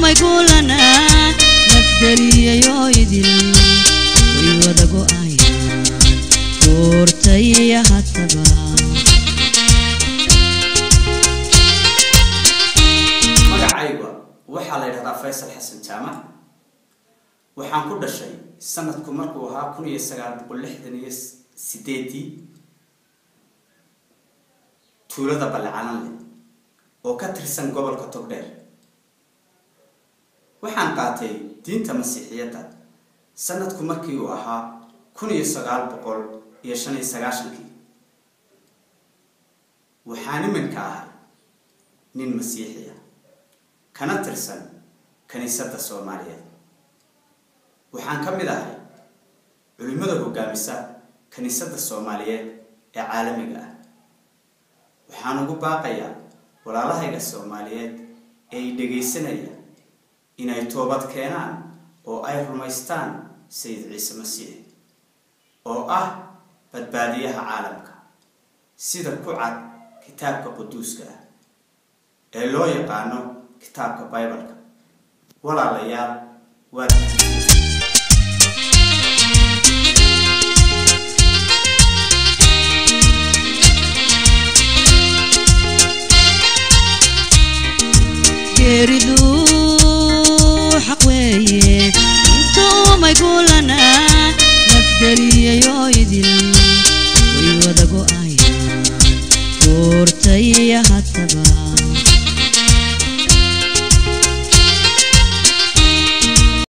يقولنا نفدري يا يدل ويودقوا آية دورتي هتبا magacayga waxa la yiraahdaa Faysal Xasan Jaamac waxaan ku dhashay sanadku markuu ahaa 1968 tuulada Balcaanle oo ka tirsan gobolka Togdheer waxaan qaatay diinta Masiixiyadda sanadku markii uu ahaa 1995 waxaan iminka ahay nin Masiixi ah kana tirsan kaniisadda Soomaaliyeed waxaan ka mid ahay culimada hoggaamisa kaniisadda Soomaaliyeed ee caalamiga ah waxaan ugu baaqayaa walaalahayga Soomaaliyeed ee dhageysanaya inay toobad keenaan oo ay rumaystaan Sayid Ciise Masiix oo ah badbaadiyaha caalamka sida ku cad kitaabka quduuska ah ee loo yaqaano kitaabka Bible-ka walaalayaal waa يريدو حقويه انتو ما يقولنا نفدري يا يدل ويودقوا آية دورتي هتبا